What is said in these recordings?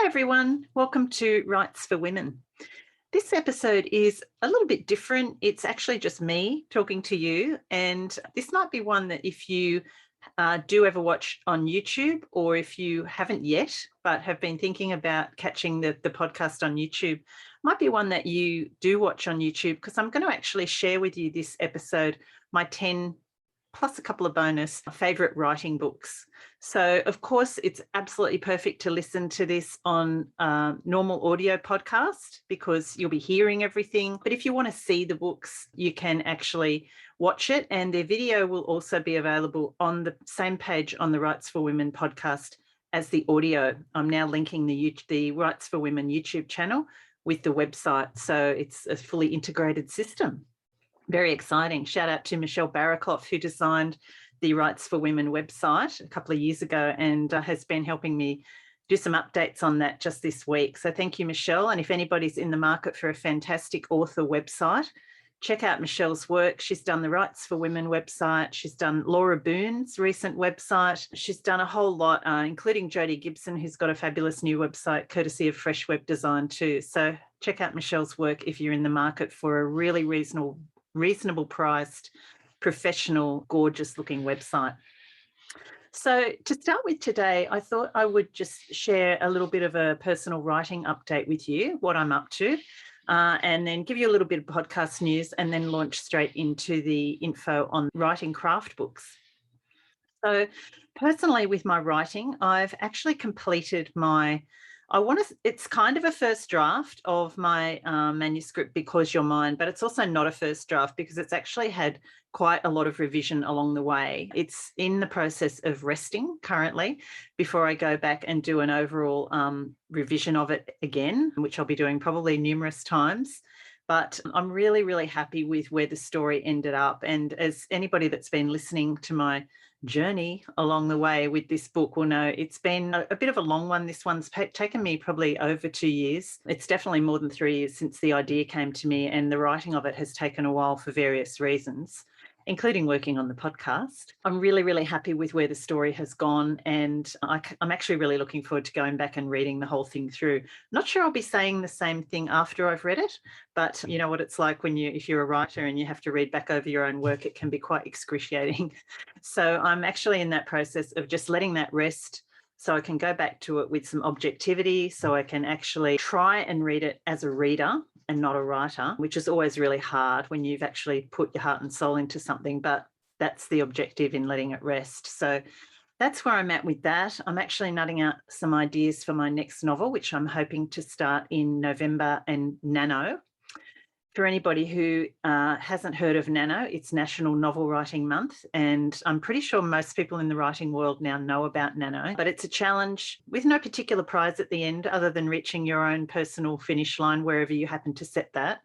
Hi everyone, welcome to Rights for Women. This episode is a little bit different. It's actually just me talking to you, and this might be one that if you do ever watch on YouTube, or if you haven't yet but have been thinking about catching the podcast on YouTube, might be one that you do watch on YouTube, because I'm going to actually share with you this episode my 10 plus a couple of bonus favorite writing books. So of course it's absolutely perfect to listen to this on normal audio podcast because you'll be hearing everything. But if you want to see the books, you can actually watch it, and their video will also be available on the same page on the Rights for Women podcast as the audio. I'm now linking the Rights for Women YouTube channel with the website, so it's a fully integrated system. Very exciting. Shout out to Michelle Barakoff, who designed the Rights for Women website a couple of years ago and has been helping me do some updates on that just this week. So thank you, Michelle. And if anybody's in the market for a fantastic author website, check out Michelle's work. She's done the Rights for Women website. She's done Laura Boone's recent website. She's done a whole lot, including Jodie Gibson, who's got a fabulous new website, courtesy of Fresh Web Design too. So check out Michelle's work if you're in the market for a really reasonable priced, professional, gorgeous looking website. So to start with today, I thought I would just share a little bit of a personal writing update with you, what I'm up to, and then give you a little bit of podcast news, and then launch straight into the info on writing craft books. So personally with my writing, I've actually completed it's kind of a first draft of my manuscript, Because You're Mine, but it's also not a first draft because it's actually had quite a lot of revision along the way. It's in the process of resting currently before I go back and do an overall revision of it again, which I'll be doing probably numerous times. But I'm really, really happy with where the story ended up. And as anybody that's been listening to my journey along the way with this book will know, it's been a bit of a long one. This one's taken me probably over 2 years. It's definitely more than 3 years since the idea came to me, and the writing of it has taken a while for various reasons, including working on the podcast. I'm really, really happy with where the story has gone, and I'm actually really looking forward to going back and reading the whole thing through. Not sure I'll be saying the same thing after I've read it, but you know what it's like if you're a writer and you have to read back over your own work, it can be quite excruciating. So I'm actually in that process of just letting that rest so I can go back to it with some objectivity, so I can actually try and read it as a reader and not a writer, which is always really hard when you've actually put your heart and soul into something, but that's the objective in letting it rest. So that's where I'm at with that. I'm actually nutting out some ideas for my next novel, which I'm hoping to start in November, and Nano. For anybody who hasn't heard of Nano, it's National Novel Writing Month, and I'm pretty sure most people in the writing world now know about Nano, but it's a challenge with no particular prize at the end other than reaching your own personal finish line wherever you happen to set that.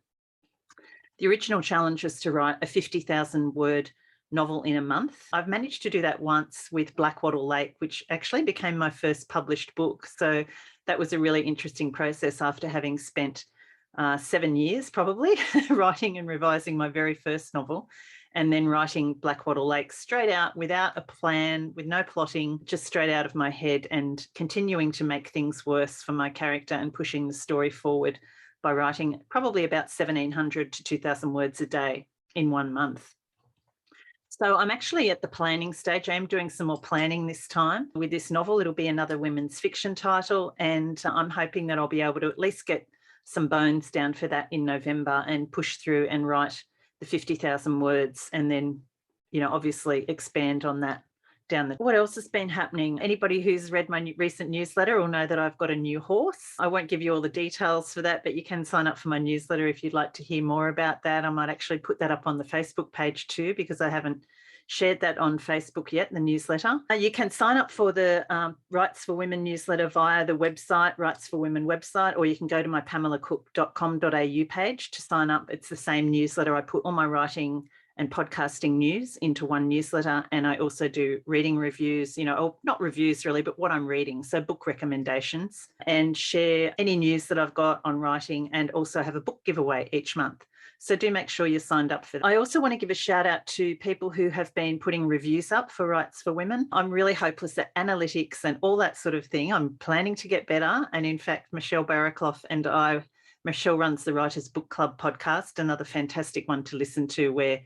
The original challenge was to write a 50,000 word novel in a month. I've managed to do that once with Blackwattle Lake, which actually became my first published book. So that was a really interesting process after having spent 7 years probably writing and revising my very first novel, and then writing Blackwattle Lake straight out without a plan, with no plotting, just straight out of my head, and continuing to make things worse for my character and pushing the story forward by writing probably about 1,700 to 2,000 words a day in 1 month. So I'm actually at the planning stage. I am doing some more planning this time with this novel. It'll be another women's fiction title, and I'm hoping that I'll be able to at least get some bones down for that in November and push through and write the 50,000 words, and then, obviously expand on that down the. What else has been happening? Anybody who's read my recent newsletter will know that I've got a new horse. I won't give you all the details for that, but you can sign up for my newsletter if you'd like to hear more about that. I might actually put that up on the Facebook page too, because I haven't shared that on Facebook yet, the newsletter. You can sign up for the Rights for Women newsletter via the website, Rights for Women website, or you can go to my pamelacook.com.au page to sign up. It's the same newsletter. I put all my writing and podcasting news into one newsletter, and I also do reading reviews, or not reviews really, but what I'm reading, so book recommendations, and share any news that I've got on writing, and also have a book giveaway each month. So do make sure you're signed up for that. I also want to give a shout out to people who have been putting reviews up for Rights for Women. I'm really hopeless at analytics and all that sort of thing. I'm planning to get better. And in fact, Michelle Barraclough and Michelle runs the Writers Book Club podcast, another fantastic one to listen to, where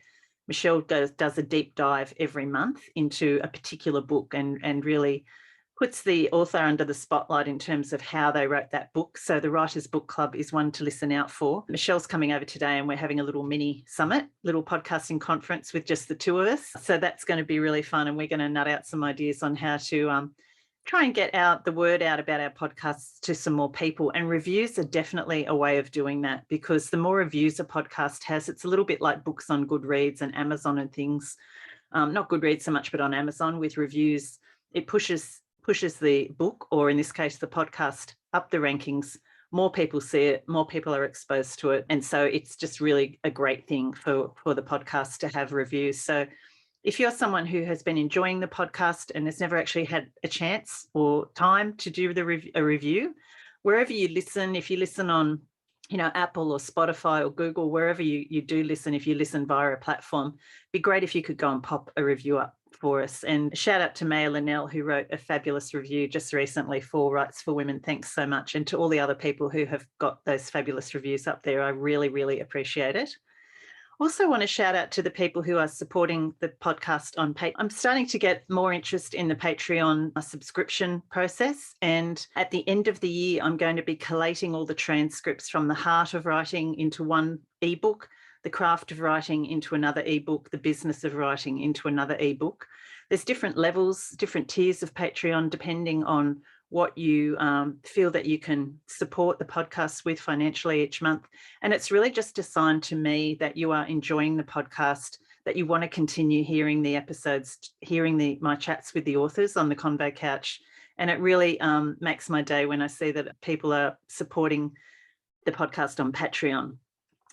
Michelle does a deep dive every month into a particular book and really puts the author under the spotlight in terms of how they wrote that book. So the Writers Book Club is one to listen out for. Michelle's coming over today and we're having a little mini summit, little podcasting conference with just the two of us. So that's going to be really fun, and we're going to nut out some ideas on how to try and get the word out about our podcasts to some more people. And reviews are definitely a way of doing that, because the more reviews a podcast has, it's a little bit like books on Goodreads and Amazon and things. Not Goodreads so much, but on Amazon with reviews, it pushes the book, or in this case, the podcast, up the rankings. More people see it, more people are exposed to it. And so it's just really a great thing for the podcast to have reviews. So if you're someone who has been enjoying the podcast and has never actually had a chance or time to do a review, wherever you listen, if you listen on Apple or Spotify or Google, wherever you do listen, if you listen via a platform, it'd be great if you could go and pop a review up for us. And shout out to Maya Linnell, who wrote a fabulous review just recently for Rights for Women. Thanks so much. And to all the other people who have got those fabulous reviews up there, I really, really appreciate it. Also want to shout out to the people who are supporting the podcast on Patreon. I'm starting to get more interest in the Patreon subscription process. And at the end of the year, I'm going to be collating all the transcripts from The Heart of Writing into one ebook, The Craft of Writing into another ebook, The Business of Writing into another ebook. There's different levels, different tiers of Patreon, depending on what you feel that you can support the podcast with financially each month. And it's really just a sign to me that you are enjoying the podcast, that you want to continue hearing the episodes, hearing my chats with the authors on the Convo Couch. And it really makes my day when I see that people are supporting the podcast on Patreon.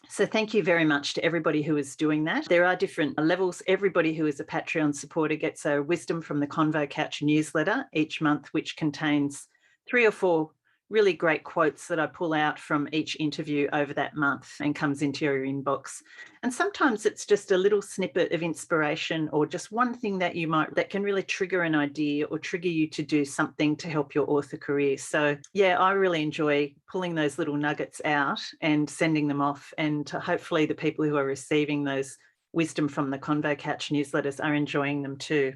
So thank you very much to everybody who is doing that. There are different levels. Everybody who is a Patreon supporter gets a Wisdom from the Convo Couch newsletter each month, which contains 3 or 4 really great quotes that I pull out from each interview over that month and comes into your inbox. And sometimes it's just a little snippet of inspiration, or just one thing that can really trigger an idea or trigger you to do something to help your author career. So yeah, I really enjoy pulling those little nuggets out and sending them off. And hopefully the people who are receiving those Wisdom from the Convo Couch newsletters are enjoying them too.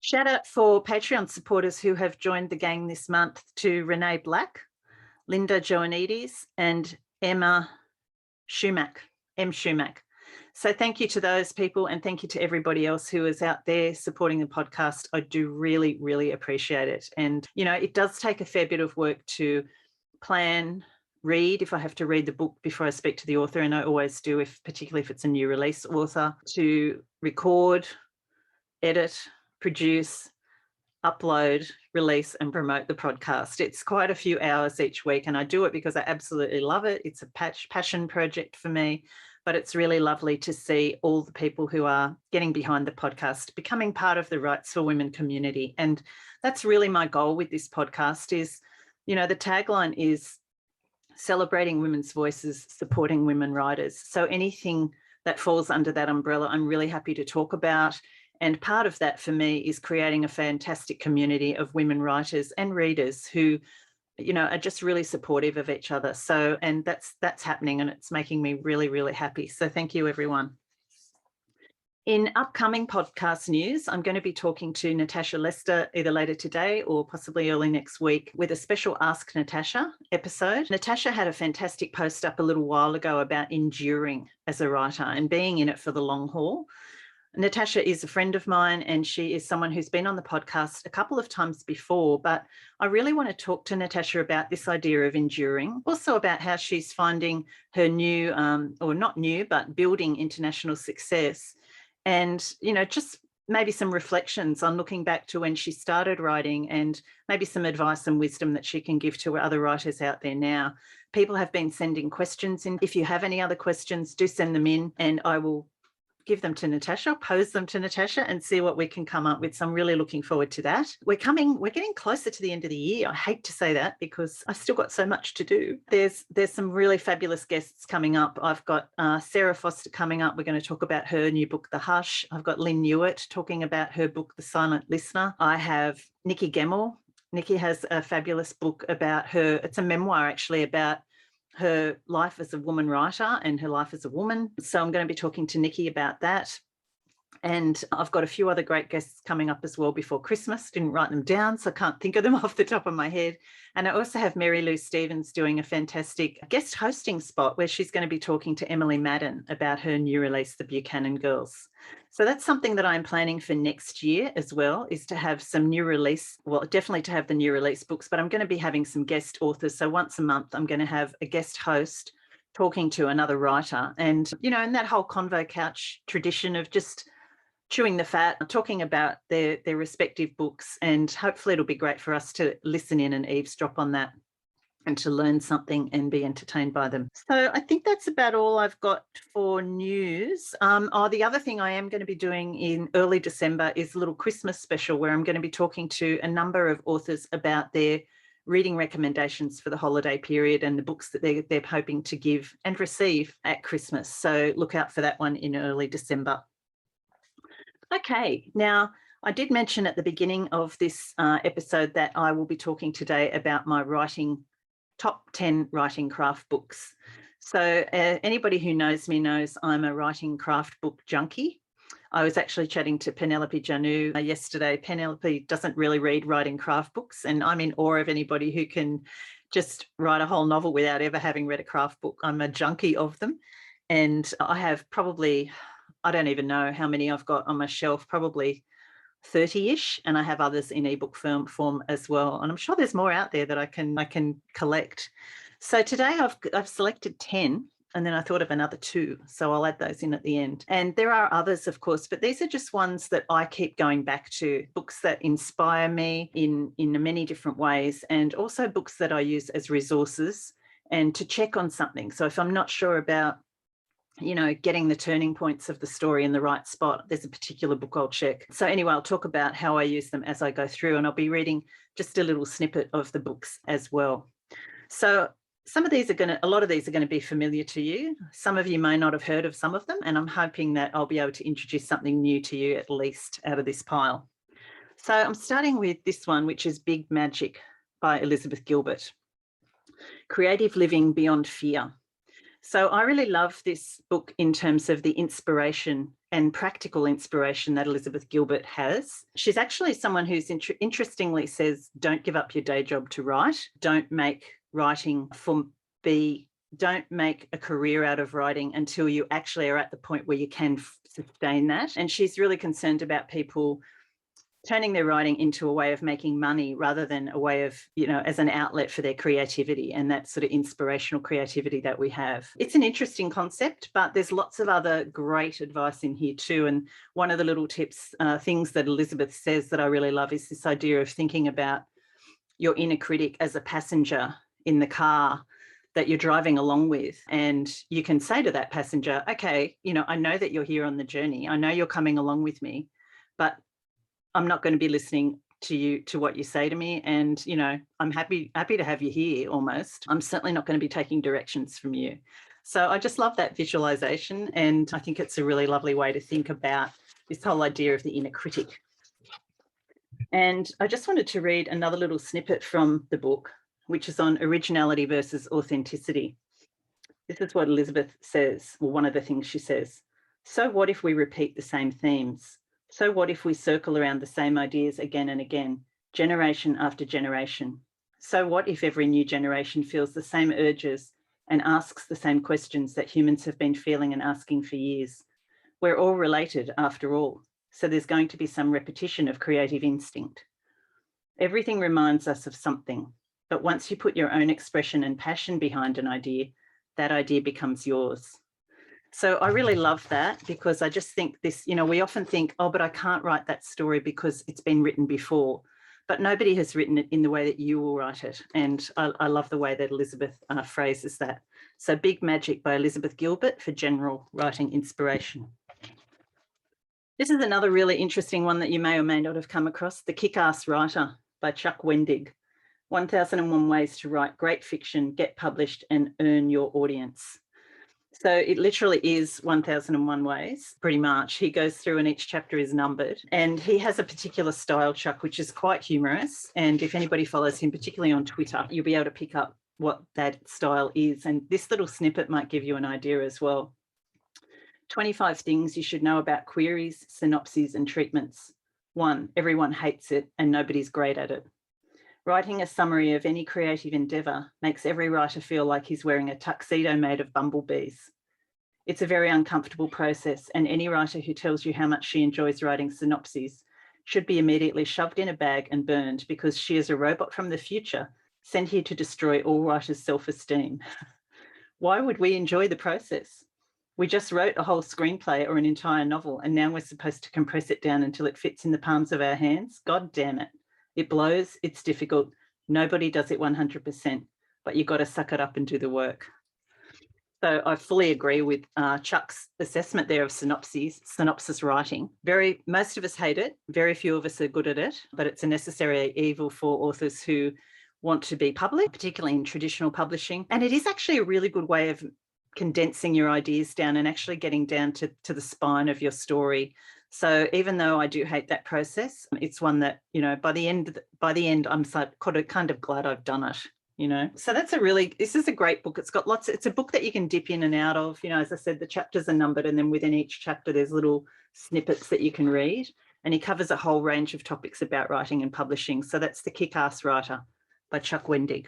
Shout out for Patreon supporters who have joined the gang this month to Renee Black, Linda Joannides, and Emma Schumack, M. Schumack. So thank you to those people, and thank you to everybody else who is out there supporting the podcast. I do really, really appreciate it. And, it does take a fair bit of work to plan, read, if I have to read the book before I speak to the author, and I always do, particularly if it's a new release author, to record, edit, produce, upload, release, and promote the podcast. It's quite a few hours each week, and I do it because I absolutely love it. It's a passion project for me, but it's really lovely to see all the people who are getting behind the podcast becoming part of the Rights for Women community. And that's really my goal with this podcast is, the tagline is celebrating women's voices, supporting women writers. So anything that falls under that umbrella, I'm really happy to talk about. And part of that for me is creating a fantastic community of women writers and readers who, are just really supportive of each other. So, and that's happening, and it's making me really, really happy. So thank you, everyone. In upcoming podcast news, I'm going to be talking to Natasha Lester either later today or possibly early next week with a special Ask Natasha episode. Natasha had a fantastic post up a little while ago about enduring as a writer and being in it for the long haul. Natasha is a friend of mine, and she is someone who's been on the podcast a couple of times before, but I really want to talk to Natasha about this idea of enduring, also about how she's finding her new, or not new, but building international success. And, just maybe some reflections on looking back to when she started writing, and maybe some advice and wisdom that she can give to other writers out there now. People have been sending questions in. If you have any other questions, do send them in, and I will give them to Natasha, pose them to Natasha and see what we can come up with. So I'm really looking forward to that. We're getting closer to the end of the year. I hate to say that because I still got so much to do. There's some really fabulous guests coming up. I've got Sarah Foster coming up. We're going to talk about her new book, The Hush. I've got Lynn Newitt talking about her book, The Silent Listener. I have Nikki Gemmell. Nikki has a fabulous book about her. It's a memoir actually about her life as a woman writer and her life as a woman. So I'm going to be talking to Nikki about that. And I've got a few other great guests coming up as well before Christmas. Didn't write them down, so I can't think of them off the top of my head. And I also have Mary Lou Stevens doing a fantastic guest hosting spot where she's going to be talking to Emily Madden about her new release, The Buchanan Girls. So that's something that I'm planning for next year as well, is to have some new release, well, definitely to have the new release books, but I'm going to be having some guest authors. So once a month, I'm going to have a guest host talking to another writer. And, you know, in that whole convo couch tradition of just chewing the fat, talking about their respective books, and hopefully it'll be great for us to listen in and eavesdrop on that and to learn something and be entertained by them. So I think that's about all I've got for news. The other thing I am going to be doing in early December is a little Christmas special where I'm going to be talking to a number of authors about their reading recommendations for the holiday period and the books that they're hoping to give and receive at Christmas. So look out for that one in early December. Okay, now I did mention at the beginning of this episode that I will be talking today about my top 10 writing craft books. So anybody who knows me knows I'm a writing craft book junkie. I was actually chatting to Penelope Janu yesterday. Penelope doesn't really read writing craft books, and I'm in awe of anybody who can just write a whole novel without ever having read a craft book. I'm a junkie of them, and I have probably, I don't even know how many I've got on my shelf, probably 30-ish, and I have others in ebook form as well. And I'm sure there's more out there that I can collect. So today I've selected 10, and then I thought of another 2, so I'll add those in at the end. And there are others, of course, but these are just ones that I keep going back to, books that inspire me in many different ways, and also books that I use as resources and to check on something. So if I'm not sure about, you know, getting the turning points of the story in the right spot, there's a particular book I'll check. So anyway, I'll talk about how I use them as I go through, and I'll be reading just a little snippet of the books as well. So a lot of these are going to be familiar to you. Some of you may not have heard of some of them, and I'm hoping that I'll be able to introduce something new to you at least out of this pile. So I'm starting with this one, which is Big Magic by Elizabeth Gilbert. Creative Living Beyond Fear. So I really love this book in terms of the inspiration and practical inspiration that Elizabeth Gilbert has. She's actually someone who's interestingly says, don't give up your day job to write. Don't make writing don't make a career out of writing until you actually are at the point where you can sustain that. And she's really concerned about people turning their writing into a way of making money rather than a way of, you know, as an outlet for their creativity and that sort of inspirational creativity that we have. It's an interesting concept, but there's lots of other great advice in here too. And one of the little tips, things that Elizabeth says that I really love is this idea of thinking about your inner critic as a passenger in the car that you're driving along with. And you can say to that passenger, okay, you know, I know that you're here on the journey. I know you're coming along with me, but I'm not going to be listening to what you say to me. And, you know, I'm happy to have you here almost. I'm certainly not going to be taking directions from you. So I just love that visualization. And I think it's a really lovely way to think about this whole idea of the inner critic. And I just wanted to read another little snippet from the book, which is on originality versus authenticity. This is what Elizabeth says, or one of the things she says. So what if we repeat the same themes? So what if we circle around the same ideas again and again, generation after generation? So what if every new generation feels the same urges and asks the same questions that humans have been feeling and asking for years? We're all related after all, so there's going to be some repetition of creative instinct. Everything reminds us of something, but once you put your own expression and passion behind an idea, that idea becomes yours. So I really love that, because I just think this, you know, we often think, oh, but I can't write that story because it's been written before, but nobody has written it in the way that you will write it. And I love the way that Elizabeth phrases that. So Big Magic by Elizabeth Gilbert for general writing inspiration. This is another really interesting one that you may or may not have come across, The Kickass Writer by Chuck Wendig. 1001 Ways to Write Great Fiction, Get Published and Earn Your Audience. So it literally is 1001 ways, pretty much. He goes through and each chapter is numbered. And he has a particular style, Chuck, which is quite humorous. And if anybody follows him, particularly on Twitter, you'll be able to pick up what that style is. And this little snippet might give you an idea as well. 25 things you should know about queries, synopses, and treatments. 1, everyone hates it and nobody's great at it. Writing a summary of any creative endeavour makes every writer feel like he's wearing a tuxedo made of bumblebees. It's a very uncomfortable process, and any writer who tells you how much she enjoys writing synopses should be immediately shoved in a bag and burned, because she is a robot from the future sent here to destroy all writers' self-esteem. Why would we enjoy the process? We just wrote a whole screenplay or an entire novel, and now we're supposed to compress it down until it fits in the palms of our hands? God damn it. It blows, it's difficult. Nobody does it 100%, but you've got to suck it up and do the work. So I fully agree with Chuck's assessment there of synopsis writing. Most of us hate it. Very few of us are good at it, but it's a necessary evil for authors who want to be public, particularly in traditional publishing. And it is actually a really good way of condensing your ideas down and actually getting down to the spine of your story. So even though I do hate that process, it's one that, you know, by the end, I'm kind of glad I've done it, you know. So this is a great book. It's a book that you can dip in and out of. You know, as I said, the chapters are numbered, and then within each chapter, there's little snippets that you can read. And he covers a whole range of topics about writing and publishing. So that's The Kickass Writer by Chuck Wendig.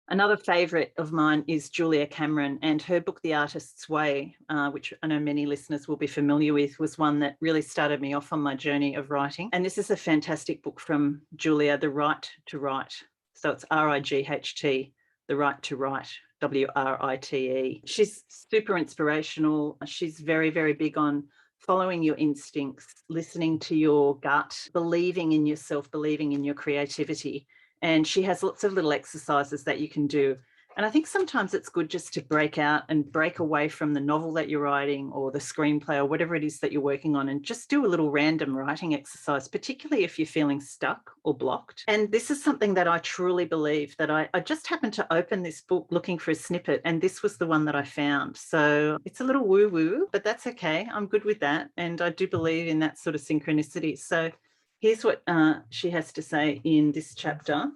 Another favourite of mine is Julia Cameron, and her book, The Artist's Way, which I know many listeners will be familiar with, was one that really started me off on my journey of writing. And this is a fantastic book from Julia, The Right to Write. So it's RIGHT, The Right to Write, WRITE. She's super inspirational. She's very, very big on following your instincts, listening to your gut, believing in yourself, believing in your creativity. And she has lots of little exercises that you can do. And I think sometimes it's good just to break out and break away from the novel that you're writing or the screenplay or whatever it is that you're working on, and just do a little random writing exercise, particularly if you're feeling stuck or blocked. And this is something that I truly believe, that I just happened to open this book looking for a snippet, and this was the one that I found. So it's a little woo-woo, but that's okay. I'm good with that. And I do believe in that sort of synchronicity. So here's what she has to say in this chapter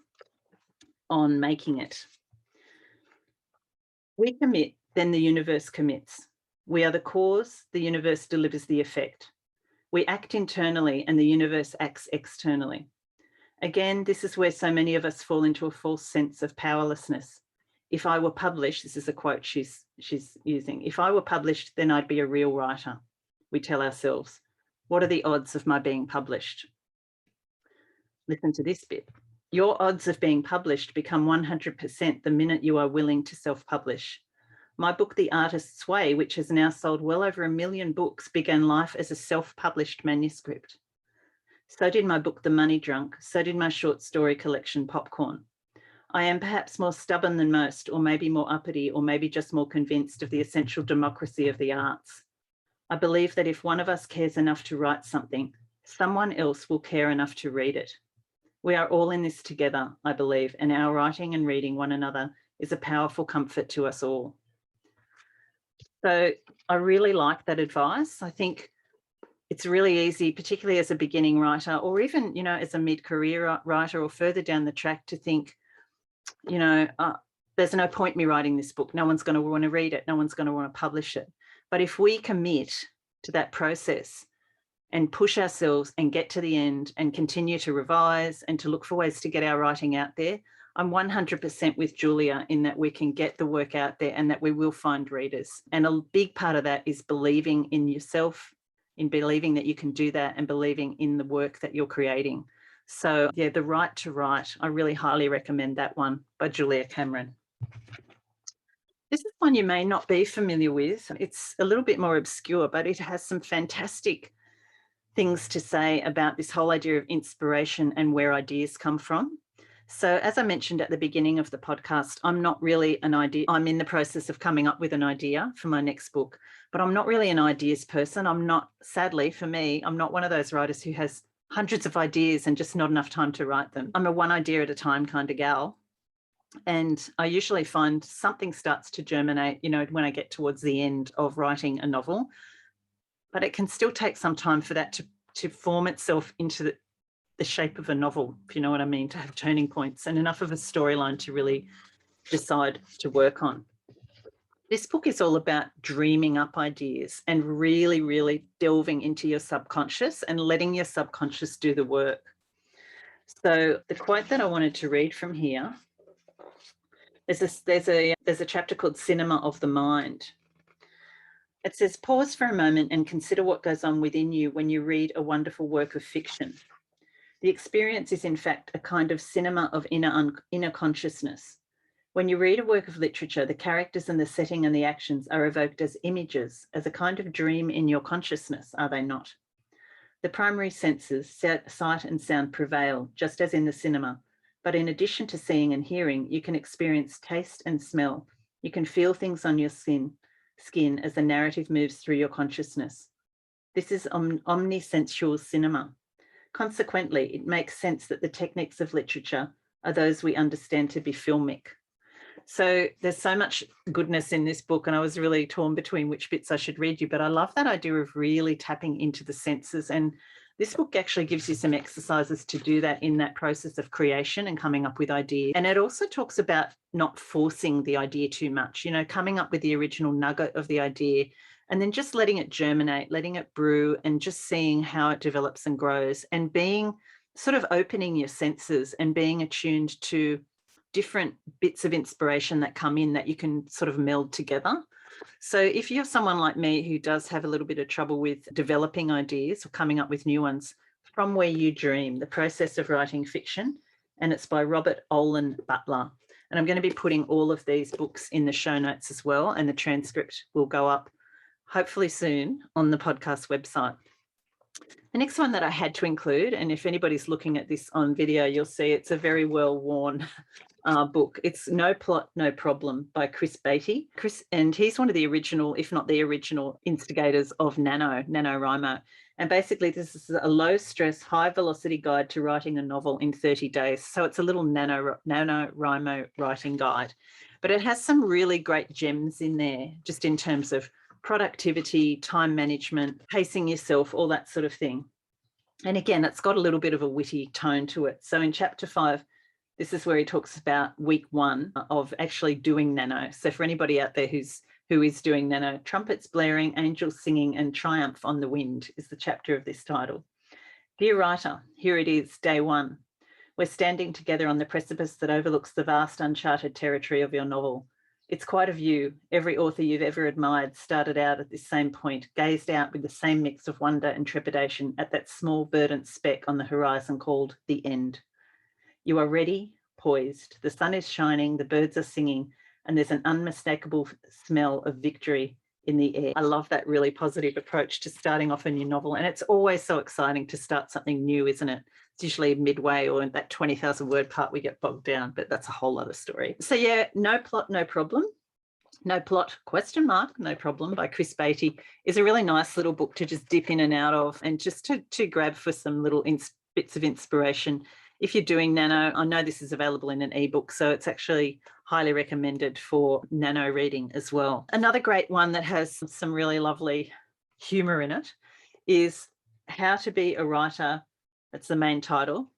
on making it. We commit, then the universe commits. We are the cause, the universe delivers the effect. We act internally and the universe acts externally. Again, this is where so many of us fall into a false sense of powerlessness. If I were published, this is a quote she's using, if I were published, then I'd be a real writer. We tell ourselves, what are the odds of my being published? Listen to this bit. Your odds of being published become 100% the minute you are willing to self-publish. My book, The Artist's Way, which has now sold well over 1 million books, began life as a self-published manuscript. So did my book, The Money Drunk. So did my short story collection, Popcorn. I am perhaps more stubborn than most, or maybe more uppity, or maybe just more convinced of the essential democracy of the arts. I believe that if one of us cares enough to write something, someone else will care enough to read it. We are all in this together, I believe, and our writing and reading one another is a powerful comfort to us all. So I really like that advice. I think it's really easy, particularly as a beginning writer, or even, you know, as a mid-career writer or further down the track, to think, you know, there's no point me writing this book. No one's going to want to read it. No one's going to want to publish it. But if we commit to that process and push ourselves and get to the end and continue to revise and to look for ways to get our writing out there, I'm 100% with Julia in that we can get the work out there and that we will find readers. And a big part of that is believing in yourself, in believing that you can do that, and believing in the work that you're creating. So yeah, The Right to Write, I really highly recommend that one by Julia Cameron. This is one you may not be familiar with. It's a little bit more obscure, but it has some fantastic things to say about this whole idea of inspiration and where ideas come from. So as I mentioned at the beginning of the podcast, I'm not really an idea. I'm in the process of coming up with an idea for my next book, but I'm not really an ideas person. I'm not, sadly for me, I'm not one of those writers who has hundreds of ideas and just not enough time to write them. I'm a one idea at a time kind of gal. And I usually find something starts to germinate, when I get towards the end of writing a novel, but it can still take some time for that to form itself into the shape of a novel, if you know what I mean, to have turning points and enough of a storyline to really decide to work on. This book is all about dreaming up ideas and really, really delving into your subconscious and letting your subconscious do the work. So the quote that I wanted to read from here, there's a chapter called Cinema of the Mind. It says, pause for a moment and consider what goes on within you when you read a wonderful work of fiction. The experience is, in fact, a kind of cinema of inner consciousness. When you read a work of literature, the characters and the setting and the actions are evoked as images, as a kind of dream in your consciousness, are they not? The primary senses, sight and sound, prevail, just as in the cinema. But in addition to seeing and hearing, you can experience taste and smell. You can feel things on your skin as the narrative moves through your consciousness. This is omnisensual cinema. Consequently, it makes sense that the techniques of literature are those we understand to be filmic. So there's so much goodness in this book, and I was really torn between which bits I should read you, but I love that idea of really tapping into the senses. And this book actually gives you some exercises to do that in that process of creation and coming up with ideas. And it also talks about not forcing the idea too much, coming up with the original nugget of the idea and then just letting it germinate, letting it brew, and just seeing how it develops and grows, and being sort of opening your senses and being attuned to different bits of inspiration that come in that you can sort of meld together. So if you're someone like me who does have a little bit of trouble with developing ideas or coming up with new ones, From Where You Dream, The Process of Writing Fiction, and it's by Robert Olin Butler. And I'm going to be putting all of these books in the show notes as well, and the transcript will go up hopefully soon on the podcast website. The next one that I had to include, and if anybody's looking at this on video, you'll see it's a very well-worn book. It's No Plot, No Problem by Chris Beatty. And he's one of the original, if not the original, instigators of Nanowrimo. And basically, this is a low-stress, high-velocity guide to writing a novel in 30 days. So it's a little Nanowrimo writing guide. But it has some really great gems in there, just in terms of productivity, time management, pacing yourself, all that sort of thing. And again, it's got a little bit of a witty tone to it. So in chapter 5, this is where he talks about week 1 of actually doing nano. So for anybody out there who is doing nano, trumpets blaring, angels singing, and triumph on the wind is the chapter of this title. Dear writer, here it is, day 1. We're standing together on the precipice that overlooks the vast uncharted territory of your novel. It's quite a view. Every author you've ever admired started out at this same point, gazed out with the same mix of wonder and trepidation at that small verdant speck on the horizon called the end. You are ready, poised. The sun is shining, the birds are singing, and there's an unmistakable smell of victory in the air. I love that really positive approach to starting off a new novel. And it's always so exciting to start something new, isn't it? It's usually midway or in that 20,000 word part we get bogged down, but that's a whole other story. So yeah, No Plot, No Problem. No Plot, ? No Problem by Chris Beatty is a really nice little book to just dip in and out of, and just to grab for some little bits of inspiration. If you're doing nano, I know this is available in an ebook, so it's actually highly recommended for nano reading as well. Another great one that has some really lovely humor in it is How to Be a Writer. That's the main title.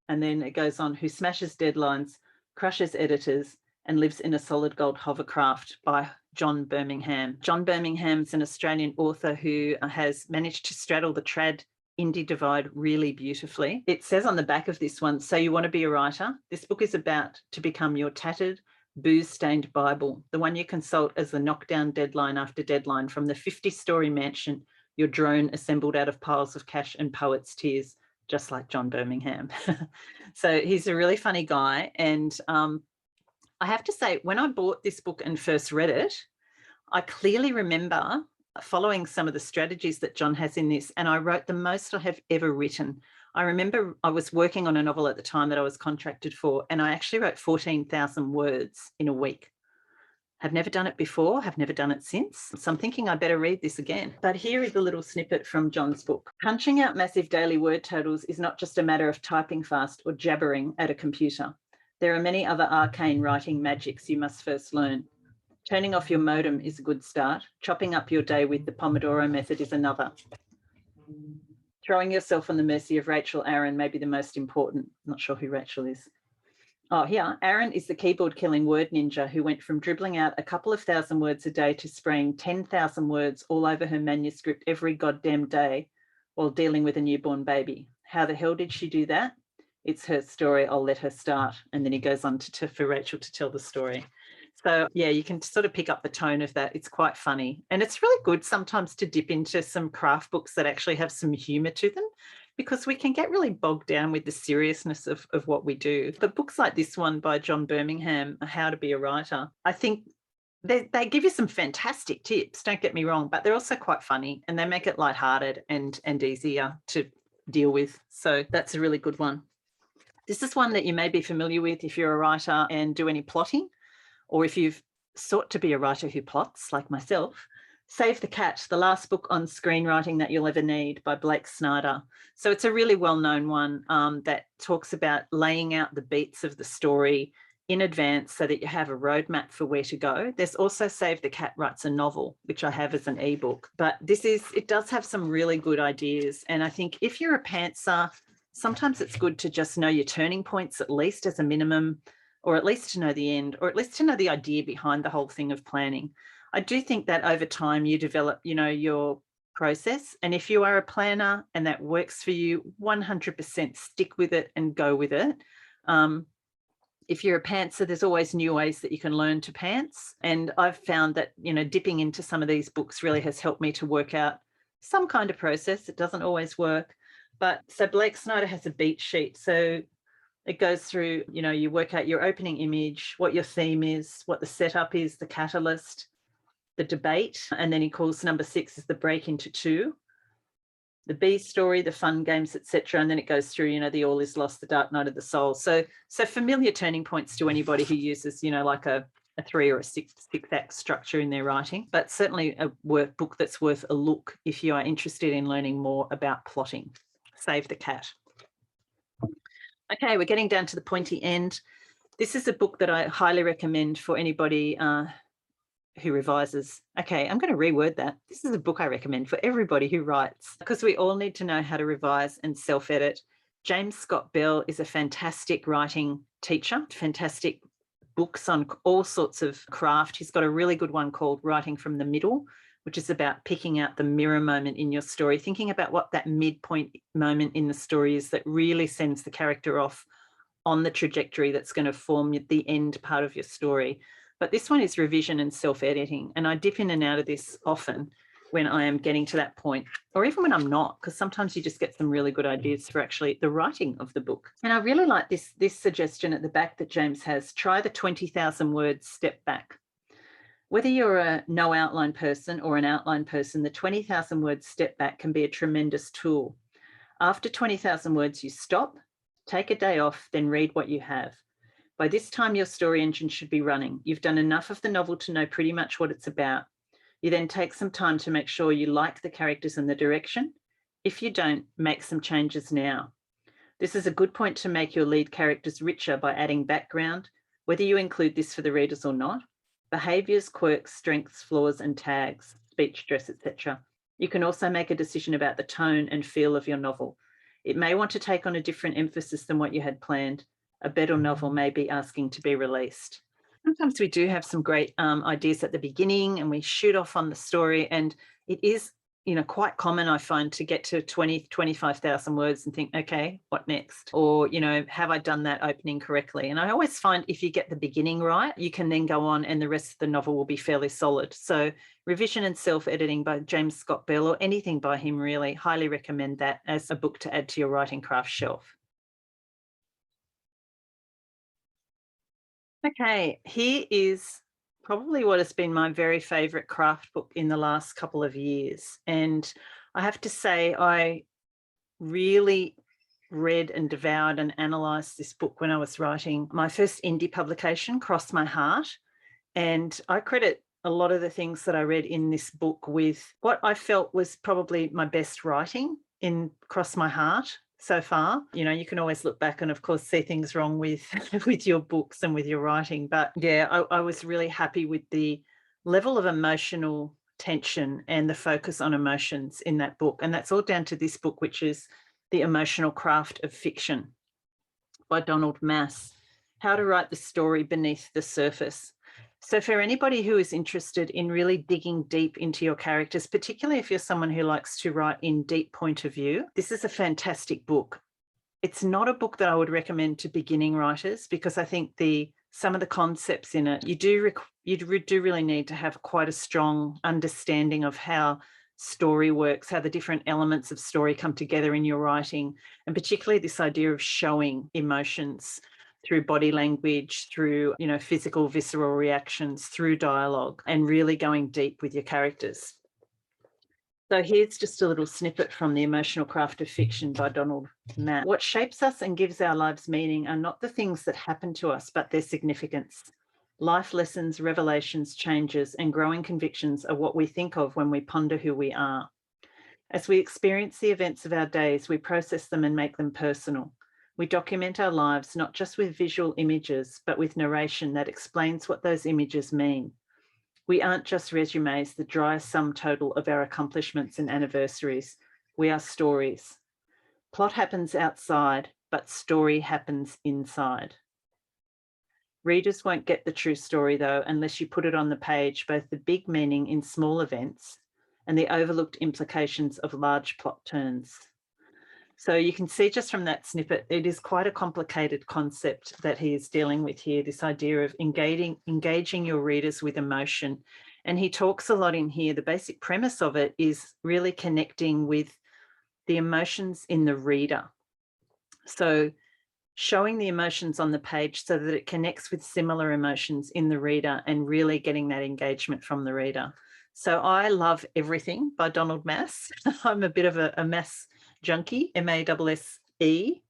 And then it goes on, Who Smashes Deadlines, Crushes Editors, and Lives in a Solid Gold Hovercraft by John Birmingham. John Birmingham's an Australian author who has managed to straddle the trad indie divide really beautifully. It says on the back of this one, so you want to be a writer? This book is about to become your tattered, booze-stained Bible, the one you consult as the knockdown deadline after deadline from the 50-story mansion your drone assembled out of piles of cash and poets' tears, just like John Birmingham. So he's a really funny guy. And I have to say, when I bought this book and first read it, I clearly remember following some of the strategies that John has in this, and I wrote the most I have ever written. I remember I was working on a novel at the time that I was contracted for, and I actually wrote 14,000 words in a week. Have never done it before, have never done it since. So I'm thinking I better read this again. But here is a little snippet from John's book. Punching out massive daily word totals is not just a matter of typing fast or jabbering at a computer. There are many other arcane writing magics you must first learn. Turning off your modem is a good start. Chopping up your day with the Pomodoro method is another. Throwing yourself on the mercy of Rachel Aaron may be the most important. I'm not sure who Rachel is. Oh, here, Aaron is the keyboard-killing word ninja who went from dribbling out a couple of thousand words a day to spraying 10,000 words all over her manuscript every goddamn day while dealing with a newborn baby. How the hell did she do that? It's her story. I'll let her start. And then he goes on for Rachel to tell the story. So, yeah, you can sort of pick up the tone of that. It's quite funny. And it's really good sometimes to dip into some craft books that actually have some humour to them, because we can get really bogged down with the seriousness of what we do. But books like this one by John Birmingham, How to Be a Writer, I think they give you some fantastic tips, don't get me wrong, but they're also quite funny and they make it lighthearted and easier to deal with. So that's a really good one. This is one that you may be familiar with if you're a writer and do any plotting, or if you've sought to be a writer who plots, like myself. Save the Cat, the last book on screenwriting that you'll ever need, by Blake Snyder. So it's a really well-known one that talks about laying out the beats of the story in advance so that you have a roadmap for where to go. There's also Save the Cat Writes a Novel, which I have as an ebook. But it does have some really good ideas. And I think if you're a pantser, sometimes it's good to just know your turning points at least as a minimum, or at least to know the end, or at least to know the idea behind the whole thing of planning. I do think that over time you develop, your process. And if you are a planner and that works for you, 100% stick with it and go with it. If you're a pantser, there's always new ways that you can learn to pants. And I've found that, dipping into some of these books really has helped me to work out some kind of process. It doesn't always work. But so Blake Snyder has a beat sheet. So it goes through, you work out your opening image, what your theme is, what the setup is, the catalyst, the debate, and then he calls number 6 as the break into 2, the B story, the fun games, etc. And then it goes through, the All Is Lost, the Dark Night of the Soul. So familiar turning points to anybody who uses, like a 3 or a 6 act structure in their writing, but certainly a book that's worth a look if you are interested in learning more about plotting. Save the Cat. Okay, we're getting down to the pointy end. This is a book that I highly recommend for anybody who revises. Okay, I'm going to reword that. This is a book I recommend for everybody who writes, because we all need to know how to revise and self-edit. James Scott Bell is a fantastic writing teacher, fantastic books on all sorts of craft. He's got a really good one called Writing from the Middle, which is about picking out the mirror moment in your story, thinking about what that midpoint moment in the story is that really sends the character off on the trajectory that's going to form the end part of your story. But this one is revision and self-editing, and I dip in and out of this often when I am getting to that point, or even when I'm not, because sometimes you just get some really good ideas for actually the writing of the book. And I really like this suggestion at the back that James has: try the 20,000 words step back. Whether you're a no outline person or an outline person, the 20,000 words step back can be a tremendous tool. After 20,000 words, you stop, take a day off, then read what you have. By this time, your story engine should be running. You've done enough of the novel to know pretty much what it's about. You then take some time to make sure you like the characters and the direction. If you don't, make some changes now. This is a good point to make your lead characters richer by adding background, whether you include this for the readers or not. Behaviours, quirks, strengths, flaws, and tags, speech, dress, etc. You can also make a decision about the tone and feel of your novel. It may want to take on a different emphasis than what you had planned. A better novel may be asking to be released. Sometimes we do have some great ideas at the beginning and we shoot off on the story, and it is, quite common, I find, to get to 25,000 words and think, okay, what next? Or, have I done that opening correctly? And I always find if you get the beginning right, you can then go on and the rest of the novel will be fairly solid. So Revision and Self-Editing by James Scott Bell, or anything by him really, highly recommend that as a book to add to your writing craft shelf. Okay, here is probably what has been my very favourite craft book in the last couple of years. And I have to say, I really read and devoured and analysed this book when I was writing my first indie publication, Cross My Heart. And I credit a lot of the things that I read in this book with what I felt was probably my best writing in Cross My Heart so far. You know, you can always look back and, of course, see things wrong with with your books and with your writing. But yeah, I was really happy with the level of emotional tension and the focus on emotions in that book. And that's all down to this book, which is The Emotional Craft of Fiction by Donald Maass, How to Write the Story Beneath the Surface. So for anybody who is interested in really digging deep into your characters, particularly if you're someone who likes to write in deep point of view, this is a fantastic book. It's not a book that I would recommend to beginning writers, because I think some of the concepts in it, you do really need to have quite a strong understanding of how story works, how the different elements of story come together in your writing, and particularly this idea of showing emotions through body language, through, you know, physical, visceral reactions, through dialogue, and really going deep with your characters. So here's just a little snippet from The Emotional Craft of Fiction by Donald Maass. What shapes us and gives our lives meaning are not the things that happen to us, but their significance. Life lessons, revelations, changes, and growing convictions are what we think of when we ponder who we are. As we experience the events of our days, we process them and make them personal. We document our lives not just with visual images, but with narration that explains what those images mean. We aren't just resumes, the dry sum total of our accomplishments and anniversaries. We are stories. Plot happens outside, but story happens inside. Readers won't get the true story, though, unless you put it on the page, both the big meaning in small events and the overlooked implications of large plot turns. So you can see just from that snippet, it is quite a complicated concept that he is dealing with here, this idea of engaging your readers with emotion. And he talks a lot in here. The basic premise of it is really connecting with the emotions in the reader. So showing the emotions on the page so that it connects with similar emotions in the reader and really getting that engagement from the reader. So I love everything by Donald Maass. I'm a bit of a Maass junkie, M-A-S-S-E,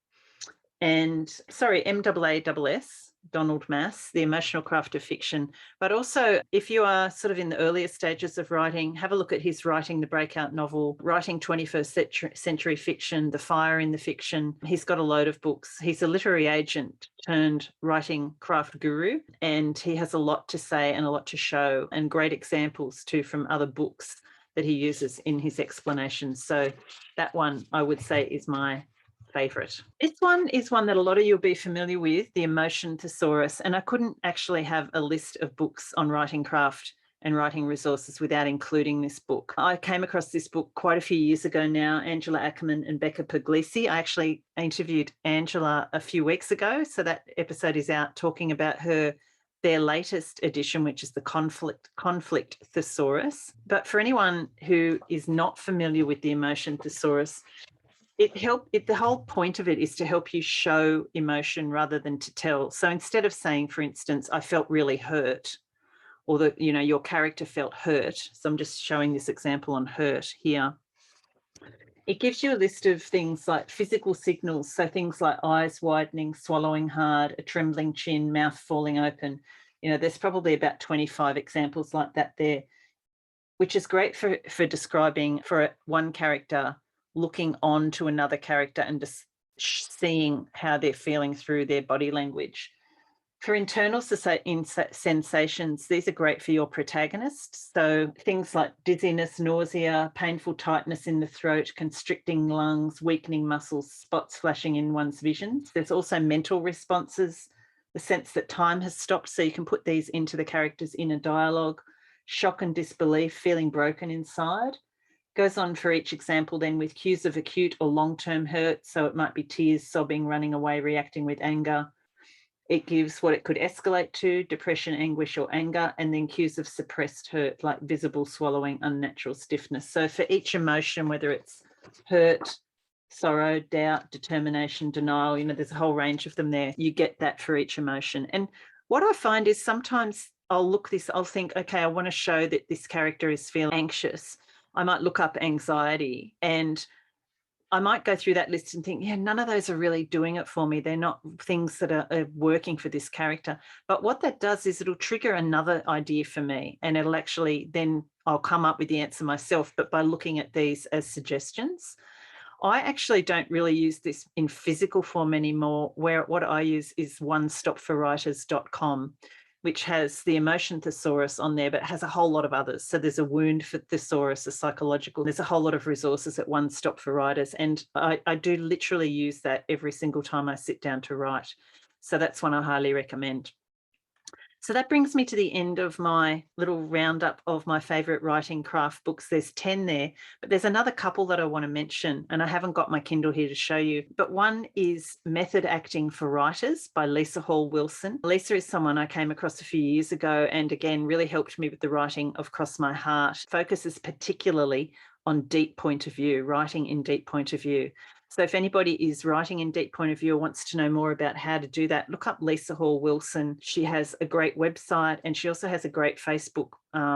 and sorry, M-A-A-S-S, Donald Maass, The Emotional Craft of Fiction. But also, if you are sort of in the earlier stages of writing, have a look at his writing the breakout novel, writing 21st century fiction, The Fire in the Fiction. He's got a load of books. He's a literary agent turned writing craft guru, and he has a lot to say and a lot to show, and great examples too from other books that he uses in his explanations. So that one, I would say, is my favourite. This one is one that a lot of you will be familiar with, the Emotion Thesaurus, and I couldn't actually have a list of books on writing craft and writing resources without including this book. I came across this book quite a few years ago now, Angela Ackerman and Becca Puglisi. I actually interviewed Angela a few weeks ago, so that episode is out talking about their latest edition, which is the Conflict Thesaurus. But for anyone who is not familiar with the Emotion Thesaurus, the whole point of it is to help you show emotion rather than to tell. So instead of saying, for instance, I felt really hurt, or that, you know, your character felt hurt. So I'm just showing this example on hurt here. It gives you a list of things like physical signals. So things like eyes widening, swallowing hard, a trembling chin, mouth falling open. You know, there's probably about 25 examples like that there, which is great for describing for one character looking on to another character and just seeing how they're feeling through their body language. For internal sensations, these are great for your protagonist. So things like dizziness, nausea, painful tightness in the throat, constricting lungs, weakening muscles, spots flashing in one's visions. There's also mental responses, the sense that time has stopped, so you can put these into the character's inner dialogue. Shock and disbelief, feeling broken inside. Goes on for each example then with cues of acute or long-term hurt. So it might be tears, sobbing, running away, reacting with anger. It gives what it could escalate to, depression, anguish, or anger, and then cues of suppressed hurt, like visible swallowing, unnatural stiffness. So for each emotion, whether it's hurt, sorrow, doubt, determination, denial, you know, there's a whole range of them there. You get that for each emotion. And what I find is sometimes I'll think, okay, I want to show that this character is feeling anxious. I might look up anxiety, and I might go through that list and think, yeah, none of those are really doing it for me. They're not things that are working for this character. But what that does is it'll trigger another idea for me, and it'll actually, then I'll come up with the answer myself, but by looking at these as suggestions. I actually don't really use this in physical form anymore. What I use is onestopforwriters.com, which has the Emotion Thesaurus on there, but it has a whole lot of others. So there's a wound for thesaurus, a psychological. There's a whole lot of resources at One Stop for Writers. And I do literally use that every single time I sit down to write. So that's one I highly recommend. So that brings me to the end of my little roundup of my favourite writing craft books. There's 10 there, but there's another couple that I want to mention, and I haven't got my Kindle here to show you. But one is Method Acting for Writers by Lisa Hall Wilson. Lisa is someone I came across a few years ago, and again, really helped me with the writing of Cross My Heart. Focuses particularly on deep point of view, writing in deep point of view. So if anybody is writing in deep point of view or wants to know more about how to do that, look up Lisa Hall Wilson. She has a great website, and she also has a great Facebook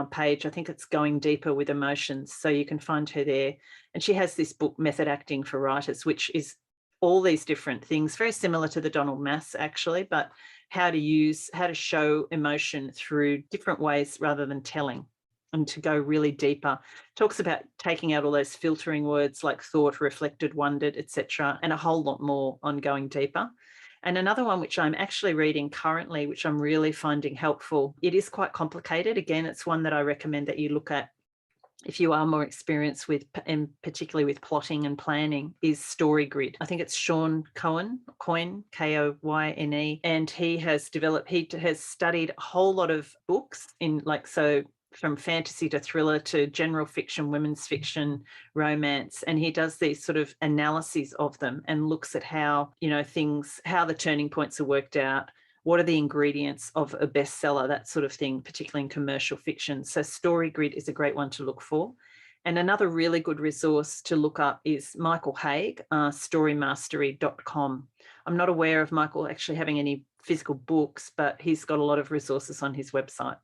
page. I think it's Going Deeper with Emotions. So you can find her there. And she has this book, Method Acting for Writers, which is all these different things, very similar to the Donal Maass actually, but how to show emotion through different ways rather than telling, and to go really deeper. Talks about taking out all those filtering words like thought, reflected, wondered, etc., and a whole lot more on going deeper. And another one which I'm actually reading currently, which I'm really finding helpful. It is quite complicated. Again, it's one that I recommend that you look at if you are more experienced with, and particularly with plotting and planning, is Story Grid. I think it's Sean Coyne, Koyne, and he has studied a whole lot of books from fantasy to thriller to general fiction, women's fiction, romance. And he does these sort of analyses of them and looks at how, how the turning points are worked out. What are the ingredients of a bestseller, that sort of thing, particularly in commercial fiction. So Story Grid is a great one to look for. And another really good resource to look up is Michael Haig, storymastery.com. I'm not aware of Michael actually having any physical books, but he's got a lot of resources on his website.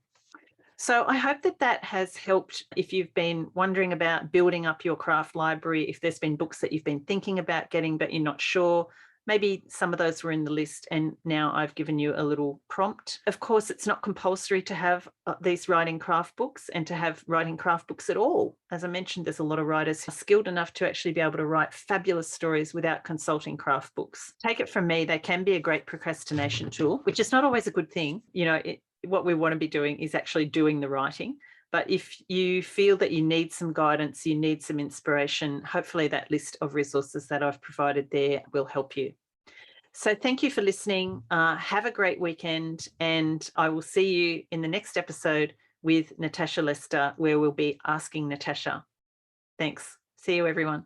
So I hope that has helped if you've been wondering about building up your craft library, if there's been books that you've been thinking about getting but you're not sure. Maybe some of those were in the list and now I've given you a little prompt. Of course, it's not compulsory to have these writing craft books and to have writing craft books at all. As I mentioned, there's a lot of writers who are skilled enough to actually be able to write fabulous stories without consulting craft books. Take it from me, they can be a great procrastination tool, which is not always a good thing. What we want to be doing is actually doing the writing. But if you feel that you need some guidance, you need some inspiration, hopefully that list of resources that I've provided there will help you. So thank you for listening. Have a great weekend, and I will see you in the next episode with Natasha Lester, where we'll be asking Natasha. Thanks. See you, everyone.